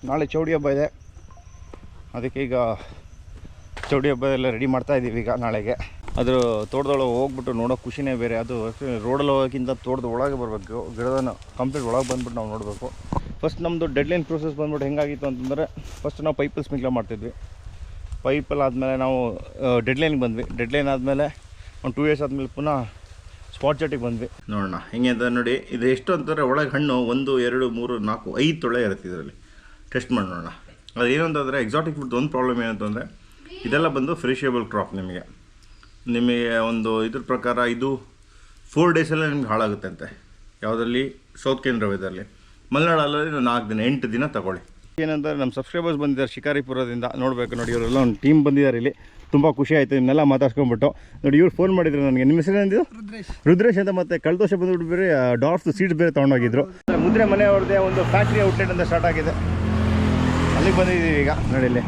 ನಾಳೆ ಚೌಡಿ ಹಬ್ಬ ಇದೆ, ಅದಕ್ಕೆ ಈಗ ಚೌಡಿ ಹಬ್ಬ ಎಲ್ಲ ರೆಡಿ ಮಾಡ್ತಾಯಿದ್ದೀವಿ ಈಗ ನಾಳೆಗೆ. ಅದ್ರ ತೋಟದೊಳಗೆ ಹೋಗ್ಬಿಟ್ಟು ನೋಡೋ ಖುಷಿನೇ ಬೇರೆ. ಅದು ರೋಡಲ್ಲಿ ಹೋಗೋಕ್ಕಿಂತ ತೋಟದ ಒಳಗೆ ಬರಬೇಕು, ಗಿಡದ ಕಂಪ್ಲೀಟ್ ಒಳಗೆ ಬಂದ್ಬಿಟ್ಟು ನಾವು ನೋಡಬೇಕು. ಫಸ್ಟ್ ನಮ್ಮದು ಡೆಡ್ಲೈನ್ ಪ್ರೊಸೆಸ್ ಬಂದ್ಬಿಟ್ಟು ಹೆಂಗಾಗಿತ್ತು ಅಂತಂದರೆ, ಫಸ್ಟ್ ನಾವು ಪೈಪಲ್ಲಿ ಸ್ಪ್ರಿಂಕ್ಲರ್ ಮಾಡ್ತಿದ್ವಿ. ಪೈಪಲ್ಲಿ ಆದಮೇಲೆ ನಾವು ಡೆಡ್ಲೈನ್ಗೆ ಬಂದ್ವಿ. ಡೆಡ್ಲೈನ್ ಆದಮೇಲೆ ಒಂದು 2 years ಆದಮೇಲೆ ಪುನಃ ಸ್ಪಾಟ್ ಜೆಟ್ಟಿಗೆ ಬಂದ್ವಿ. ನೋಡೋಣ ಹೆಂಗೆ ಅಂತ ನೋಡಿ. ಇದು ಎಷ್ಟು ಅಂತಾರೆ, ಒಳಗೆ ಹಣ್ಣು 1 2 3 4 5 ತೊಳೆ ಇರುತ್ತೆ ಇದರಲ್ಲಿ. ಟೆಸ್ಟ್ ಮಾಡಿ ನೋಡೋಣ. ಅದು ಏನು ಅಂತಂದರೆ, ಎಕ್ಸಾಟಿಕ್ ಫುಡ್ ಒಂದು ಪ್ರಾಬ್ಲಮ್ ಏನಂತಂದರೆ, ಇದೆಲ್ಲ ಬಂದು ಫ್ರೆಶೇಬಲ್ ಕ್ರಾಪ್. ನಿಮಗೆ ಒಂದು ಇದ್ರ ಪ್ರಕಾರ ಇದು 4 days ನಿಮ್ಗೆ ಹಾಳಾಗುತ್ತೆ ಅಂತೆ. ಯಾವುದರಲ್ಲಿ? ಸೌತ್ ಕೇಂದ್ರ ವೆದರ್ಲಿ. ಮಲೆನಾಡಲ್ಲಿ 4 ದಿನ 8 ದಿನ ತಗೊಳ್ಳಿ. ಏನಂದರೆ, ನಮ್ಮ ಸಬ್ಸ್ಕ್ರೈಬರ್ಸ್ ಬಂದಿದ್ದಾರೆ ಶಿಕಾರಿಪುರದಿಂದ. ನೋಡಬೇಕು ನೋಡಿ, ಇವರೆಲ್ಲ ಒಂದು ಟೀಮ್ ಬಂದಿದ್ದಾರೆ ಇಲ್ಲಿ. ತುಂಬ ಖುಷಿ ಆಯಿತು ಇನ್ನೆಲ್ಲ ಮಾತಾಡ್ಸ್ಕೊಂಡ್ಬಿಟ್ಟು. ನೋಡಿ, ಇವ್ರು ಫೋನ್ ಮಾಡಿದ್ರು ನನಗೆ. ನಿಮ್ಮ ಹೆಸರು ಏನಿದು? ರುದ್ರೇಶ್ ಅಂತ. ಮತ್ತು ಕಳೆದ ವರ್ಷ ಬಂದುಬಿಟ್ಟು ಬೇರೆ ಡಾರ್ಫ್ ಸೀಡ್ಸ್ ಬೇರೆ ತೊಗೊಂಡೋಗಿದ್ರು. ಮುದ್ರೆ ಮನೆಯವ್ರದ್ದೇ ಒಂದು ಫ್ಯಾಕ್ಟ್ರಿ ಔಟ್ಲೆಟ್ ಅಂತ ಸ್ಟಾರ್ಟ್ ಆಗಿದೆ. ಅಲ್ಲಿಗೆ ಬಂದಿದ್ದೀವಿ ಈಗ. ನೋಡಿ, ಇಲ್ಲಿ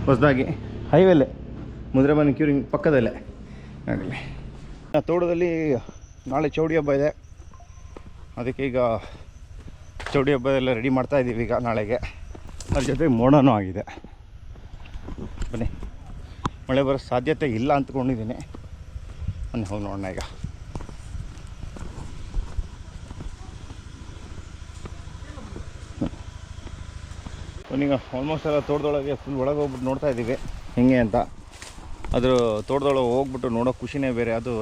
ಹೊಸದಾಗಿ ಹೈವೇಲೆ ಮುದ್ರೆ ಮನೆ ಕ್ಯೂರಿಂಗ್ ಪಕ್ಕದಲ್ಲೇ. ನೋಡಿ, ತೋಟದಲ್ಲಿ ನಾಳೆ ಚೌಡಿ ಹಬ್ಬ ಇದೆ, ಅದಕ್ಕೆ ಈಗ ಚೌಡಿ ಹಬ್ಬ ಎಲ್ಲ ರೆಡಿ ಮಾಡ್ತಾಯಿದ್ದೀವಿ ಈಗ ನಾಳೆಗೆ. ಅದ್ರ ಜೊತೆಗೆ ಮೋಡನೂ ಆಗಿದೆ. ಬನ್ನಿ, ಮಳೆ ಬರೋ ಸಾಧ್ಯತೆ ಇಲ್ಲ ಅಂದ್ಕೊಂಡಿದ್ದೀನಿ. ಬನ್ನಿ ಹೋಗಿ ನೋಡೋಣ ಈಗ. ಈಗ ಆಲ್ಮೋಸ್ಟ್ ಎಲ್ಲ ತೋಟದೊಳಗೆ ಫುಲ್ ಒಳಗೆ ಹೋಗ್ಬಿಟ್ಟು ನೋಡ್ತಾ ಇದ್ದೀವಿ ಹೆಂಗೆ ಅಂತ. ಅದ್ರ ತೋಟದೊಳಗೆ ಹೋಗ್ಬಿಟ್ಟು ನೋಡೋ ಖುಷಿನೇ ಬೇರೆ. ಅದು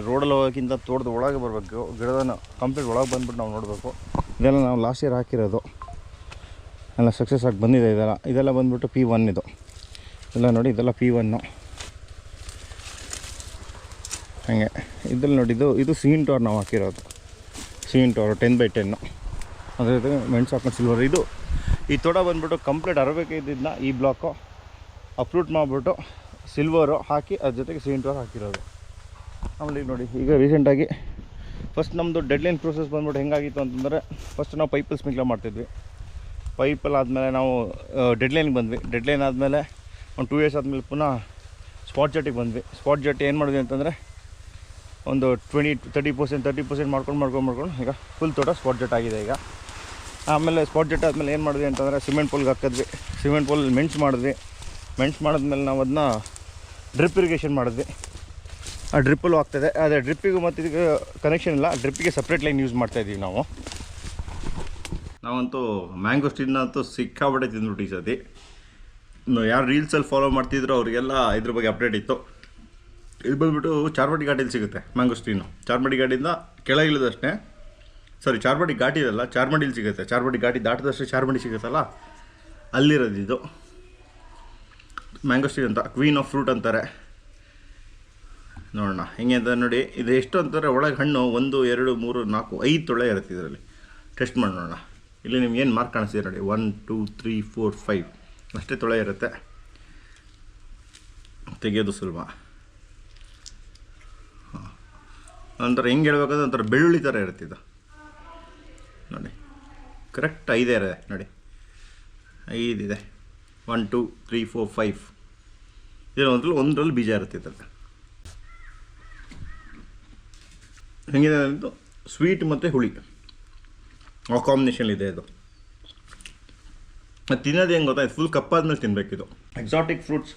ರೋಡಲ್ಲಿ ಹೋಗೋಕ್ಕಿಂತ ತೋಟದ ಒಳಗೆ ಬರಬೇಕು, ಗಿಡದ ಕಂಪ್ಲೀಟ್ ಒಳಗೆ ಬಂದ್ಬಿಟ್ಟು ನಾವು ನೋಡಬೇಕು. ಇದೆಲ್ಲ ನಾವು ಲಾಸ್ಟ್ ಇಯರ್ ಹಾಕಿರೋದು ಎಲ್ಲ ಸಕ್ಸಸ್ ಆಗಿ ಬಂದಿದೆ. ಇದೆಲ್ಲ ಬಂದ್ಬಿಟ್ಟು P1 ಇದು ಎಲ್ಲ ನೋಡಿ. ಇದೆಲ್ಲ P1 ಹಾಗೆ. ಇದ್ರಲ್ಲಿ ನೋಡಿ, ಇದು ಸೀನ್ ಟವರ್ ನಾವು ಹಾಕಿರೋದು. Scene tower 10x10. ಅದ್ರ ಜೊತೆ ಮೆಣಸು ಹಾಕೊಂಡು ಸಿಲ್ವರ್. ಈ ತೋಟ ಬಂದ್ಬಿಟ್ಟು ಕಂಪ್ಲೀಟ್ ಅರಬೇಕಿದ್ದನ್ನ ಈ ಬ್ಲಾಕು ಅಪ್ರೂಟ್ ಮಾಡಿಬಿಟ್ಟು ಸಿಲ್ವರು ಹಾಕಿ ಅದ್ರ ಜೊತೆಗೆ ಸೀನ್ ಟವರ್ ಹಾಕಿರೋದು. ಆಮೇಲೆ ನೋಡಿ, ಈಗ ರೀಸೆಂಟಾಗಿ ಫಸ್ಟ್ ನಮ್ಮದು ಡೆಡ್ಲೈನ್ ಪ್ರೊಸೆಸ್ ಬಂದ್ಬಿಟ್ಟು ಹೆಂಗಾಗಿತ್ತು ಅಂತಂದರೆ, ಫಸ್ಟ್ ನಾವು ಪೈಪಲ್ಲಿ ಸ್ಪ್ರಿಂಕ್ಲರ್ ಮಾಡ್ತಿದ್ವಿ. ಪೈಪಲ್ಲಿ ಆದಮೇಲೆ ನಾವು ಡೆಡ್ಲೈನ್ಗೆ ಬಂದ್ವಿ. ಡೆಡ್ಲೈನ್ ಆದಮೇಲೆ ಒಂದು 2 years ಆದಮೇಲೆ ಪುನಃ ಸ್ಪಾಟ್ ಜೆಟ್ಟಿಗೆ ಬಂದ್ವಿ. ಸ್ಪಾಟ್ ಜೆಟ್ ಏನು ಮಾಡಿದ್ವಿ ಅಂತಂದರೆ, ಒಂದು 30% ಮಾಡ್ಕೊಂಡು ಈಗ ಫುಲ್ ತೋಟ ಸ್ಪಾಟ್ ಜೆಟ್ ಆಗಿದೆ ಈಗ. ಆಮೇಲೆ ಸ್ಪಾಟ್ ಜೆಟ್ ಆದಮೇಲೆ ಏನು ಮಾಡಿದ್ವಿ ಅಂತಂದರೆ, ಸಿಮೆಂಟ್ ಪೋಲ್ಗೆ ಹಾಕಿದ್ವಿ. ಸಿಮೆಂಟ್ ಪೋಲ್ ಮೆಣಸು ಮಾಡಿದ್ಮೇಲೆ ನಾವು ಅದನ್ನ ಡ್ರಿಪ್ ಇರಿಗೇಷನ್ ಮಾಡಿದ್ವಿ. ಆ ಡ್ರಿಪ್ಪಲ್ಲೂ ಆಗ್ತಾಯಿದೆ. ಅದೇ ಡ್ರಿಪ್ಪಿಗೂ ಮತ್ತು ಇದಕ್ಕೆ ಕನೆಕ್ಷನ್ ಇಲ್ಲ. ಡ್ರಿಪ್ಪಿಗೆ ಸಪ್ರೇಟ್ ಲೈನ್ ಯೂಸ್ ಮಾಡ್ತಾಯಿದ್ದೀವಿ ನಾವಂತೂ ಮ್ಯಾಂಗೋಸ್ಟೀನಂತೂ ಸಿಕ್ಕಾಬಿಟ್ಟೆ ತಿಂದ್ಬಿಟ್ಟು ಈ ಸತಿ. ಯಾರು ರೀಲ್ಸಲ್ಲಿ ಫಾಲೋ ಮಾಡ್ತಿದ್ರು ಅವರಿಗೆಲ್ಲ ಇದ್ರ ಬಗ್ಗೆ ಅಪ್ಡೇಟ್ ಇತ್ತು. ಇದು ಬಂದುಬಿಟ್ಟು ಚಾರ್ಮಡಿ ಘಾಟಿಯಲ್ಲಿ ಸಿಗುತ್ತೆ ಮ್ಯಾಂಗೋಸ್ಟೀನು. ಚಾರ್ಮಡಿ ಘಾಟಿಯಿಂದ ಕೆಳಗಿಳಿದಷ್ಟೇ, ಸಾರಿ ಚಾರ್ಮಡಿ ಘಾಟಿ ಇದಲ್ಲ, ಚಾರ್ಮಡಿಲಿ ಸಿಗುತ್ತೆ. ಚಾರ್ಮಡಿ ಘಾಟಿ ದಾಟಿದಷ್ಟೇ ಚಾರ್ಮಡಿ ಸಿಗುತ್ತಲ್ಲ, ಅಲ್ಲಿರೋದು ಇದು ಮ್ಯಾಂಗೋಸ್ಟೀನ್ ಅಂತ. ಕ್ವೀನ್ ಆಫ್ ಫ್ರೂಟ್ ಅಂತಾರೆ. ನೋಡೋಣ ಹೆಂಗೆ ಅಂತ ನೋಡಿ. ಇದು ಎಷ್ಟು ಅಂತಾರೆ, ಒಳಗೆ ಹಣ್ಣು 1 2 3 4 5 ತೊಳೆ ಇರುತ್ತೆ ಇದರಲ್ಲಿ. ಟೆಸ್ಟ್ ಮಾಡಿ ನೋಡೋಣ. ಇಲ್ಲಿ ನಿಮ್ಗೆ ಏನು ಮಾರ್ಕ್ ಕಾಣಿಸ್ತಿದೆ ನೋಡಿ, 1 2 3 4 5 ಅಷ್ಟೇ ತೊಳೆ ಇರುತ್ತೆ. ತೆಗೆಯೋದು ಸುಲಭ. ನಂತರ ಹೆಂಗೆ ಹೇಳ್ಬೇಕಂದ್ರೆ ಒಂಥರ ಬೆಳ್ಳುಳ್ಳಿ ಥರ ಇರುತ್ತೆ ಇದು. ನೋಡಿ, ಕರೆಕ್ಟ್ 5 ಇದೆ ನೋಡಿ, 5 ಇದೆ. 1 2 3 4 5 ಇದರಲ್ಲಿ ಒಂದರಲ್ಲಿ ಬೀಜ ಇರುತ್ತೆ ಇದರಲ್ಲಿ. ಹೆಂಗಿದೆ ಇದು, ಸ್ವೀಟ್ ಮತ್ತು ಹುಳಿ ಆ ಕಾಂಬಿನೇಷನ್ ಇದೆ ಇದು. ಅದು ತಿನ್ನೋದು ಹೆಂಗೆ ಗೊತ್ತಾ, ಫುಲ್ ಕಪ್ಪಾದ್ಮೇಲೆ ತಿನ್ನಬೇಕಿದು. ಎಕ್ಸಾಟಿಕ್ ಫ್ರೂಟ್ಸ್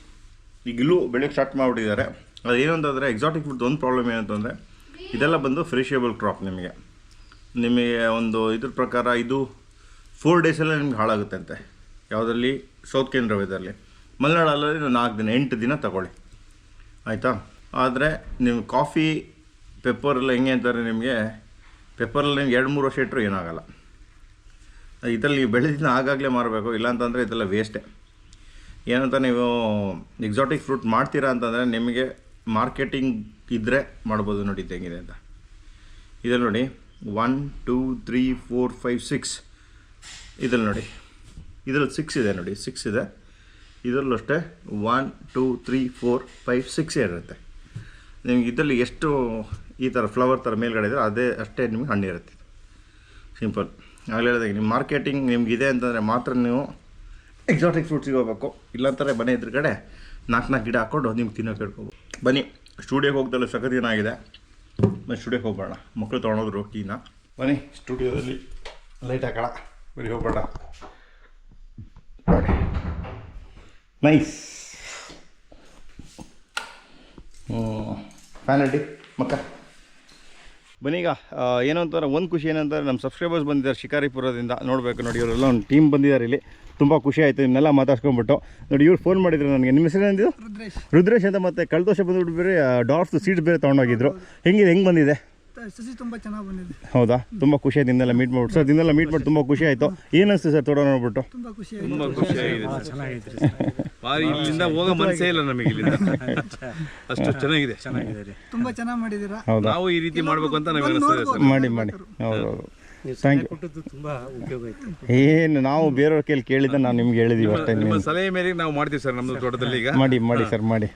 ಈಗ ಇಲ್ಲೂ ಬೆಳೆಯೋಕ್ಕೆ ಸ್ಟಾರ್ಟ್ ಮಾಡಿಬಿಟ್ಟಿದ್ದಾರೆ. ಅದು ಏನು ಅಂತಂದರೆ, ಎಕ್ಸಾಟಿಕ್ ಫ್ರೂಟ್ ಒಂದು ಪ್ರಾಬ್ಲಮ್ ಏನಂತಂದರೆ, ಇದೆಲ್ಲ ಬಂದು ಫ್ರೆಶೇಬಲ್ ಕ್ರಾಪ್. ನಿಮಗೆ ಒಂದು ಇದ್ರ ಪ್ರಕಾರ ಇದು 4 days ನಿಮ್ಗೆ ಹಾಳಾಗುತ್ತೆ ಅಂತೆ. ಯಾವುದರಲ್ಲಿ? ಸೌತ್ ಕೇಂದ್ರ ವೆದರ್ಲಿ. ಮಲೆನಾಡಲ್ಲಿ 4 ದಿನ 8 ದಿನ ತಗೊಳ್ಳಿ, ಆಯಿತಾ. ಆದರೆ ನೀವು ಕಾಫಿ ಪೆಪ್ಪರೆಲ್ಲ ಹೆಂಗೆ ಅಂತಾರೆ, ನಿಮಗೆ ಪೆಪ್ಪರಲ್ಲಿ ನಿಮ್ಗೆ 2-3 ವರ್ಷ ಇಟ್ಟರು ಏನಾಗಲ್ಲ. ಇದರಲ್ಲಿ ಬೆಳೆದಿನ ಆಗಾಗಲೇ ಮಾರಬೇಕು, ಇಲ್ಲಾಂತಂದರೆ ಇದೆಲ್ಲ ವೇಸ್ಟೇ. ಏನಂತ ನೀವು ಎಕ್ಸಾಟಿಕ್ ಫ್ರೂಟ್ ಮಾಡ್ತೀರಾ ಅಂತಂದರೆ ನಿಮಗೆ ಮಾರ್ಕೆಟಿಂಗ್ ಇದ್ದರೆ ಮಾಡ್ಬೋದು. ನೋಡಿ ಇದು ಹೆಂಗಿದೆ ಅಂತ. ಇದರಲ್ಲಿ ನೋಡಿ 1 2 3 4 5 6 ಇದರಲ್ಲಿ ನೋಡಿ, ಇದರಲ್ಲಿ 6 ಇದೆ ನೋಡಿ, 6 ಇದೆ. ಇದರಲ್ಲೂ ಅಷ್ಟೇ 1 2 3 4 5 6 ಇರುತ್ತೆ. ನಿಮ್ಗೆ ಇದರಲ್ಲಿ ಎಷ್ಟು ಈ ಥರ ಫ್ಲವರ್ ಥರ ಮೇಲ್ಗಡೆ ಇದ್ದರೆ ಅಷ್ಟೇ ನಿಮ್ಗೆ ಹಣ್ಣು ಇರುತ್ತೆ. ಸಿಂಪಲ್. ಆಗಲೇ ಹೇಳಿದಾಗ ನಿಮ್ಮ ಮಾರ್ಕೆಟಿಂಗ್ ನಿಮಗಿದೆ ಅಂತಂದರೆ ಮಾತ್ರ ನೀವು ಎಕ್ಸಾಟಿಕ್ ಫ್ರೂಟ್ಸಿಗೆ ಹೋಗ್ಬೇಕು. ಇಲ್ಲಾಂತಾರೆ ಮನೆ ಎದುರುಗಡೆ 4 ಗಿಡ ಹಾಕ್ಕೊಂಡು ನಿಮ್ಗೆ ತಿನ್ನೋಕೆ ಹೇಳ್ಕೊಬೋದು. ಬನ್ನಿ, ಸ್ಟುಡಿಯೋಗೆ ಹೋಗ್ದಲ್ಲ ಸಖತ್ ಏನಾಗಿದೆ. ಬನ್ನಿ ಸ್ಟುಡಿಯೋಗೆ ಹೋಗ್ಬೇಡ, ಮಕ್ಕಳು ತೊಗೊಳೋದ್ರು ಕೀನ. ಬನ್ನಿ ಸ್ಟುಡಿಯೋದಲ್ಲಿ ಲೈಟ್ ಹಾಕೋಣ, ಬರೀ ಹೋಗ್ಬೇಡ. ನೈಸ್. ಫ್ಯಾನ್ ಅಡ್ಡಿ ಮಕ್ಕ ಬನ್ನಿ. ಈಗ ಏನು ಅಂತಾರೆ, ಒಂದು ಖುಷಿ ಏನಂತಾರೆ, ನಮ್ಮ ಸಬ್ಸ್ಕ್ರೈಬರ್ಸ್ ಬಂದಿದ್ದಾರೆ ಶಿಕಾರಿಪುರದಿಂದ. ನೋಡಬೇಕು ನೋಡಿ, ಇವರೆಲ್ಲ ಒಂದು ಟೀಮ್ ಬಂದಿದ್ದಾರೆ ಇಲ್ಲಿ. ತುಂಬ ಖುಷಿ ಆಯಿತು ಇನ್ನೆಲ್ಲ ಮಾತಾಡ್ಸ್ಕೊಂಡ್ಬಿಟ್ಟು. ನೋಡಿ ಇವ್ರು ಫೋನ್ ಮಾಡಿದ್ರು ನನಗೆ. ನಿಮ್ಮ ಹೆಸರು ಏನಿದ್ದು? ರುದ್ರೇಶ್ ಅಂತ. ಮತ್ತು ಕಳೆದ ವರ್ಷ ಬಂದುಬಿಟ್ಟು ಬೇರೆ ಡಾರ್ಫ್ದು ಸೀಡ್ಸ್ ಬೇರೆ ತೊಗೊಂಡೋಗಿದ್ರು. ಹೆಂಗೆ ಬಂದಿದೆ? ಸಸಿ ತುಂಬ ಚೆನ್ನಾಗಿ ಬಂದಿದೆ. ಹೌದಾ? ತುಂಬ ಖುಷಿ ಆಯ್ತು ನಿನ್ನೆಲ್ಲ ಮೀಟ್ ಮಾಡ್ಬಿಟ್ಟು. ಸರ್ ನಿನ್ನೆಲ್ಲ ಮೀಟ್ ಮಾಡಿ ತುಂಬ ಖುಷಿ ಆಯಿತು. ಏನು ಅನಿಸ್ತು ಸರ್ ತೋಟ ನೋಡ್ಬಿಟ್ಟು? ತುಂಬ ಖುಷಿ ಚೆನ್ನಾಗಿದೆ. ಇಲ್ಲಿಂದ ಹೋಗೋ ಮನಸ್ಸೇ ಇಲ್ಲ ನಮಗೆ, ಇಲ್ಲಿಂದ ಅಷ್ಟು ಚೆನ್ನಾಗಿದೆ. ತುಂಬ ಚೆನ್ನಾಗಿ ಮಾಡಿದ್ದೀರಾ. ಹೌದಾ? ನಾವು ಈ ರೀತಿ ಮಾಡಬೇಕು ಅಂತ ನಮಗೆ ಅನಿಸ್ತದೆ ಸರ್. ಮಾಡಿ ಹೌದು ಥ್ಯಾಂಕ್ ಯು. ತುಂಬ ಉಪಯೋಗ ಆಯಿತು. ಏನು ನಾವು ಬೇರೆಯವ್ರ ಕೈಲಿ ಕೇಳಿದ್ದ ನಾವು ನಿಮ್ಗೆ ಹೇಳಿದ್ದೀವಿ ಅಷ್ಟೇ. ನಿಮ್ಮ ಸಲಹೆ ಮೇರೆಗೆ ನಾವು ಮಾಡ್ತೀವಿ ಸರ್ ನಮ್ಮದು ತೋಟದಲ್ಲಿ. ಈಗ ಮಾಡಿ ಸರ್ ಮಾಡಿ.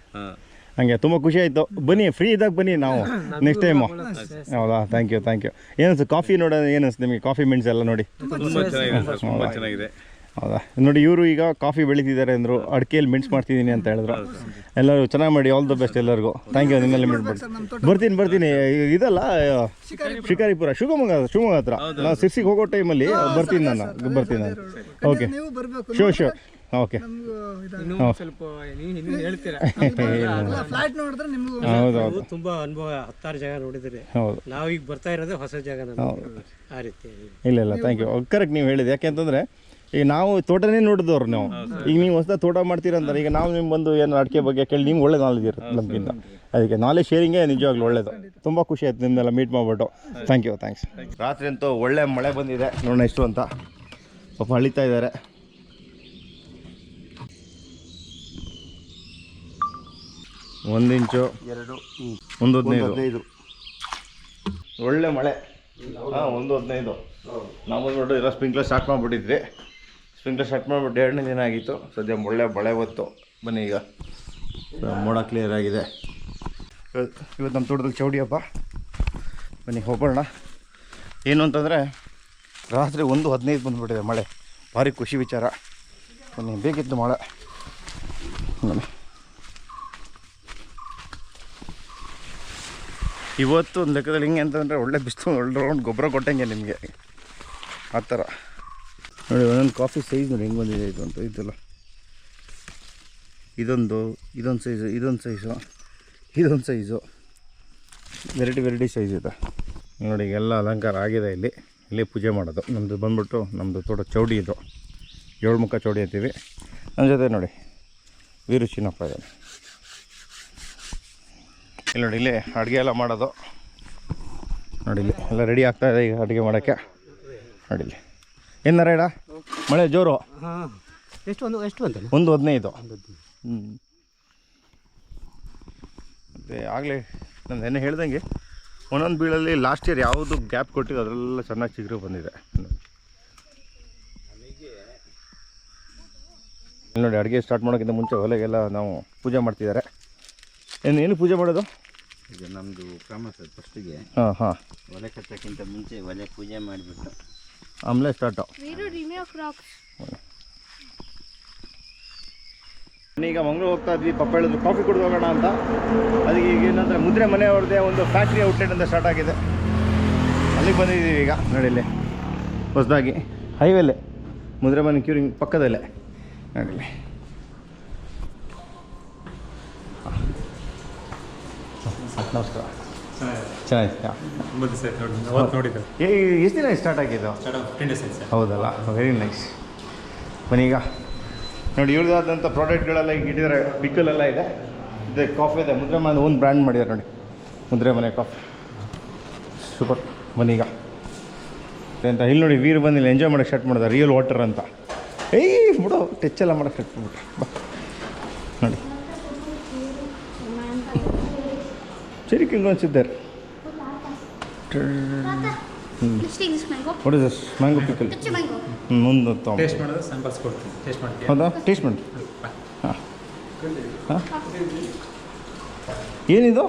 ಹಂಗೆ ತುಂಬ ಖುಷಿ ಆಯಿತು. ಬನ್ನಿ, ಫ್ರೀ ಇದ್ದಾಗ ಬನ್ನಿ ನಾವು ನೆಕ್ಸ್ಟ್ ಟೈಮು. ಹೌದಾ? Thank you. ಏನಿಸ್ತು ಕಾಫಿ ನೋಡೋದು? ಏನಿಸ್ತು ನಿಮಗೆ ಕಾಫಿ ಮೆಣಸು ಎಲ್ಲ ನೋಡಿ? ತುಂಬ ಚೆನ್ನಾಗಿದೆ ಸರ್, ತುಂಬ ಚೆನ್ನಾಗಿದೆ. ಹೌದಾ? ನೋಡಿ ಇವರು ಈಗ ಕಾಫಿ ಬೆಳೀತಿದ್ದಾರೆ ಅಂದರು, ಅಡಿಕೆಯಲ್ಲಿ ಮೆಣಸು ಮಾಡ್ತಿದ್ದೀನಿ ಅಂತ ಹೇಳಿದ್ರು. ಎಲ್ಲರೂ ಚೆನ್ನಾಗಿ ಮಾಡಿ, ಆಲ್ ದ ಬೆಸ್ಟ್ ಎಲ್ಲರಿಗೂ. Thank you. ನಿನ್ನೆಲ್ಲ ಮೀಟ್ ಮಾಡಿ ಬರ್ತೀನಿ. ಇದಲ್ಲ ಶಿಕಾರಿಪುರ, ಶಿವಮೊಗ್ಗ ಹತ್ರ. ನಾವು ಸಿರ್ಸಿಗೆ ಹೋಗೋ ಟೈಮಲ್ಲಿ ಬರ್ತೀನಿ ನಾನು. Okay, sure. ಓಕೆ, ಹೌದು. ತುಂಬ ಅನುಭವ, 10 ಜಾಗ ನೋಡಿದ್ರಿ. ಹೌದು, ನಾವೀಗ ಬರ್ತಾ ಇರೋದೇ ಹೊಸ ಜಾಗ. ಆ ರೀತಿ ಇಲ್ಲ ಥ್ಯಾಂಕ್ ಯು. ಕರೆಕ್ಟ್ ನೀವು ಹೇಳಿದೆ. ಯಾಕೆಂತಂದರೆ ಈಗ ನಾವು ತೋಟನೇ ನೋಡಿದವ್ರು ನಾವು. ಈಗ ನೀವು ಹೊಸ ತೋಟ ಮಾಡ್ತೀರಂತಾರೆ. ಈಗ ನಾವು ನಿಮ್ಮ ಬಂದು ಏನು ಅಡಿಕೆ ಬಗ್ಗೆ ಕೇಳಿ ನಿಮ್ಗೆ ಒಳ್ಳೆ ನಾಲೆಜ್ ಇರುತ್ತೆ ನಮಗಿಂತ. ಅದಕ್ಕೆ ನಾಲೆಜ್ ಶೇರಿಂಗೇ ನಿಜವಾಗ್ಲೂ ಒಳ್ಳೇದು. ತುಂಬ ಖುಷಿ ಆಯ್ತು ನಿಮ್ಮನ್ನೆಲ್ಲ ಮೀಟ್ ಮಾಡಿಬಿಟ್ಟು. ಥ್ಯಾಂಕ್ಸ್. ರಾತ್ರಿ ಅಂತೂ ಒಳ್ಳೆ ಮಳೆ ಬಂದಿದೆ. ನೋಡೋಣ ಎಷ್ಟು ಅಂತ. ಪಾಪ ಅಳಿತಾ ಇದ್ದಾರೆ. ಒಂದು ಇಂಚು, 1.15 ಒಳ್ಳೆ ಮಳೆ. 1.15. ನಾವು ನೋಡಿ ಎಲ್ಲ ಸ್ಪ್ರಿಂಕ್ಲರ್ ಸ್ಟಾರ್ಟ್ ಮಾಡಿಬಿಟ್ಟಿದ್ವಿ. ಸ್ಪ್ರಿಂಕ್ಲರ್ ಸ್ಟಾರ್ಟ್ ಮಾಡಿಬಿಟ್ಟು 2ನೇ ದಿನ ಆಗಿತ್ತು. ಸದ್ಯ ಒಳ್ಳೆ ಮಳೆ ಬಂತು. ಬನ್ನಿ, ಈಗ ಮೋಡ ಕ್ಲಿಯರ್ ಆಗಿದೆ. ಇವತ್ತು ನಮ್ಮ ತೋಟದಲ್ಲಿ ಚೌಡಿ ಹಬ್ಬ. ಬನ್ನಿ ಹೋಗೋಣ. ಏನು ಅಂತಂದರೆ ರಾತ್ರಿ 1:15 ಬಂದುಬಿಟ್ಟಿದೆ ಮಳೆ. ಭಾರಿ ಖುಷಿ ವಿಚಾರ. ಬನ್ನಿ, ಬೇಕಿತ್ತು ಮಳೆ. ಬನ್ನಿ, ಇವತ್ತು ಒಂದು ಲೆಕ್ಕದಲ್ಲಿ ಹಿಂಗೆ ಅಂತಂದರೆ ಒಳ್ಳೆ ಬಿಸಿಲು, ಒಳ್ಳೆ ರೌಂಡ್ ಗೊಬ್ಬರ ಕೊಟ್ಟಂಗೆ ನಿಮಗೆ ಆ ಥರ. ನೋಡಿ ಒಂದೊಂದು ಕಾಫಿ ಸೈಜ್ ನೋಡಿ ಹೆಂಗೆ ಬಂದಿದೆ ಇದು ಅಂತ. ಇದೆಲ್ಲ ಇದೊಂದು ಸೈಜು ವೆರೈಟಿ ಸೈಜ್ ಇದೆ ನೋಡಿ. ಎಲ್ಲ ಅಲಂಕಾರ ಆಗಿದೆ. ಇಲ್ಲಿ ಪೂಜೆ ಮಾಡೋದು. ನಮ್ಮದು ಬಂದ್ಬಿಟ್ಟು ನಮ್ಮದು ತೋಟ ಚೌಡಿ ಇದು, 7 ಮುಖ ಚೌಡಿ ಅಂತೀವಿ. ನನ್ನ ಜೊತೆ ನೋಡಿ ವೀರು ಚಿನ್ನಪ್ಪ ಇದೆ. ಇಲ್ಲಿ ನೋಡಿ, ಇಲ್ಲಿ ಅಡುಗೆ ಎಲ್ಲ ಮಾಡೋದು ನೋಡಿ. ಇಲ್ಲಿ ಎಲ್ಲ ರೆಡಿ ಆಗ್ತಾಯಿದೆ ಈಗ ಅಡುಗೆ ಮಾಡೋಕ್ಕೆ. ನೋಡಿ ಇಲ್ಲಿ ಏನಾರ ಇಡ ಮಳೆ ಜೋರು. ಎಷ್ಟು ಅಂತ 1.15. ಮತ್ತು ಆಗಲೇ ನಾನು ನೆನ್ನೆ ಹೇಳ್ದಂಗೆ ಒಂದೊಂದು ಬೀಳಲ್ಲಿ ಲಾಸ್ಟ್ ಇಯರ್ ಯಾವುದು ಗ್ಯಾಪ್ ಕೊಟ್ಟಿದ್ದು ಅದರೆಲ್ಲ ಚೆನ್ನಾಗಿ ಚಿಗುರು ಬಂದಿದೆ. ಇಲ್ಲಿ ನೋಡಿ, ಅಡುಗೆ ಸ್ಟಾರ್ಟ್ ಮಾಡೋಕ್ಕಿಂತ ಮುಂಚೆ ಒಲೆಗೆಲ್ಲ ನಾವು ಪೂಜೆ ಮಾಡ್ತಿದ್ದಾರೆ. ಏನು ಪೂಜೆ ಮಾಡೋದು? ಈಗ ನಮ್ಮದು ಕ್ರಮ ಸರ್. ಫಸ್ಟಿಗೆ ಒಲೆ ಕಟ್ಟೋಕ್ಕಿಂತ ಮುಂಚೆ ಒಲೆ ಪೂಜೆ ಮಾಡಿಬಿಟ್ಟು ಆಮೇಲೆ ಸ್ಟಾರ್ಟು. ಈಗ ಮಂಗಳೂರು ಹೋಗ್ತಾ ಇದ್ವಿ. ಪಪ್ಪ ಹೇಳಿದ್ರು ಕಾಫಿ ಕುಡಿದು ಹೋಗೋಣ ಅಂತ. ಅದಕ್ಕೆ ಈಗ ಏನಂದರೆ ಮುದ್ರೆ ಮನೆಯವ್ರದ್ದೇ ಒಂದು ಫ್ಯಾಕ್ಟ್ರಿ ಔಟ್ಲೆಟ್ ಅಂತ ಸ್ಟಾರ್ಟ್ ಆಗಿದೆ. ಅಲ್ಲಿಗೆ ಬಂದಿದ್ದೀವಿ ಈಗ. ನೋಡಿ ಇಲ್ಲಿ ಹೊಸದಾಗಿ ಹೈವೇಲೆ ಮುದ್ರೆ ಮನೆ ಕ್ಯೂರಿಂಗ್ ಪಕ್ಕದಲ್ಲೇ ನೋಡಿ. ನಮಸ್ಕಾರ. ಚೆನ್ನಾಗಿದೆ. ಎಷ್ಟು ದಿನ ಸ್ಟಾರ್ಟ್ ಆಗಿದ್ದು? ಹೌದಲ್ಲ, ವೆರಿ ನೈಸ್. ಬನ್ನಿ ಈಗ ನೋಡಿ, ಇವ್ರದ್ದಾದಂಥ ಪ್ರಾಡಕ್ಟ್ಗಳೆಲ್ಲ ಈಗ ಇಟ್ಟಿದ್ದಾರೆ. ಪಿಕ್ಕಲೆಲ್ಲ ಇದೆ. ಇದು ಕಾಫಿ ಇದೆ, ಮುದ್ರೆ ಮನೆ ಒಂದು ಬ್ರ್ಯಾಂಡ್ ಮಾಡಿದ್ದಾರೆ ನೋಡಿ, ಮುದ್ರೆ ಮನೆ ಕಾಫಿ. ಸೂಪರ್. ಬನ್ನಿ ಈಗ ಅಂತ ಇಲ್ಲಿ ನೋಡಿ, ವೀರು ಬಂದಿಲ್ಲ ಎಂಜಾಯ್ ಮಾಡೋಕ್ಕೆ ಸ್ಟಾರ್ಟ್ ಮಾಡಿದೆ. ರಿಯಲ್ ವಾಟರ್ ಅಂತ. ಬಿಡೋ ಟಚ್ ಎಲ್ಲ ಮಾಡೋಕ್ಕೆ ಸ್ಟಾರ್ಟ್ ಮಾಡ್ಬಿಟ್ರೆ. ಬಾ ನೋಡಿ, ಸರಿ ಕಿಂಗ್ ಅನ್ಸಿದ್ದಾರೆ. What is this? Mango pickle. ಮುಂದೆ ಟೇಸ್ಟ್ ಮಾಡೋದು ಸ್ಯಾಂಪಲ್ಸ್ ಕೊಡ್ತೀನಿ, ಟೇಸ್ಟ್ ಮಾಡ್ತೀನಿ. ಹೌದಾ? ಟೇಸ್ಟ್ ಮಾಡಿ. ಏನಿದು?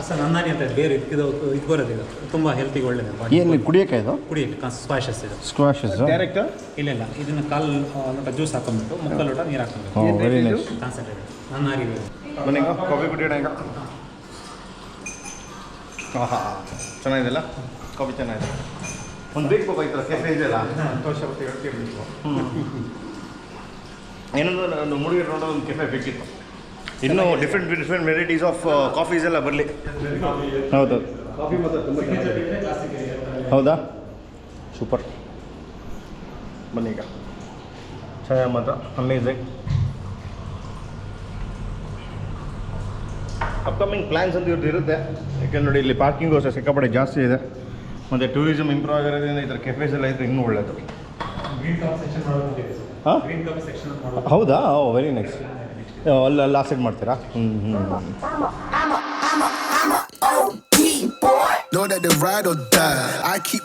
ಸರ್ ನನ್ನಾರಿ ಅಂತ ಬೇರೆ ಇದು ಬರೋದು. ಇದು ತುಂಬ ಹೆಲ್ತಿಗೆ ಒಳ್ಳೆಯದು. ಏನು ಕುಡಿಯೋಕೆ ಇದು? ಕುಡಿಯೋಕ್ಕೆ ಸ್ಕ್ವಾಷಸ್ ಇದು. Squashes direct? ಇಲ್ಲ, ಇದನ್ನು ಕಾಲು ಲೋಟ ಜ್ಯೂಸ್ ಹಾಕೊಂಡ್ಬಿಟ್ಟು ಮುಕ್ಕಾಲು ಲೋಟ ನೀರು ಹಾಕೊಂಡ್ಬಿಟ್ಟು. Very nice. ಕಾನ್ಸಂಟ್ರೇಟ್ ನನ್ನಾರಿ. ಬನ್ನಿ ಈಗ ಕಾಫಿ ಕುಡಿಯೋಣ ಈಗ. ಚೆನ್ನಾಗಿದೆಲ್ಲ ಕಾಫಿ, ಚೆನ್ನಾಗಿದೆ. ಒಂದು ಬೇಕು ಪಾಪ ಈ ಥರ ಕೆಫೆ ಇದೆಯಲ್ಲ, ಸಂತೋಷ. ಏನಂದ್ರೆ ನಾನು ಮೂಡಿಗೆ ರೋಡ್ ಒಂದು ಕೆಫೆ ಬೇಕಿತ್ತು. ಇನ್ನೂ ಡಿಫ್ರೆಂಟ್ ವೆರೈಟೀಸ್ ಆಫ್ ಕಾಫೀಸ್ ಎಲ್ಲ ಬರಲಿ. ಹೌದು, ಕಾಫಿ ಮಾತ್ರ ತುಂಬ ಚೆನ್ನಾಗಿದೆ. ಹೌದಾ, ಸೂಪರ್. ಬನ್ನಿ ಈಗ, ಚೆನ್ನಾಗಿ ಮಾತ್ರ ಅಮೇಝಿಂಗ್. ಅಪ್ಕಮಿಂಗ್ ಪ್ಲ್ಯಾನ್ಸ್ ಅಂತ ಇವ್ರದ್ದು ಇರುತ್ತೆ. ಯಾಕೆಂದ್ರೆ ನೋಡಿ, ಇಲ್ಲಿ ಪಾರ್ಕಿಂಗು ಸಿಕ್ಕಾಪಟ್ಟೆ ಜಾಸ್ತಿ ಇದೆ, ಮತ್ತು ಟೂರಿಸಮ್ ಇಂಪ್ರೂವ್ ಆಗಿರೋದ್ರಿಂದ ಈ ಥರ ಕೆಫೇಸ್ ಎಲ್ಲ ಇದ್ರೆ ಇನ್ನೂ ಒಳ್ಳೆಯದು. ಗ್ರೀನ್ ಕಾಫಿ ಸೆಕ್ಷನ್ ಮಾಡೋದು. ಹಾಂ, ಗ್ರೀನ್ ಕಾಫಿ ಸೆಕ್ಷನ್ ಮಾಡೋದು. ಹೌದಾ? ಓ, ವೆರಿ ನೈಸ್. ಅಲ್ಲಿ ಆ ಸೈಡ್ ಮಾಡ್ತೀರಾ? Know that they ride or die. I keep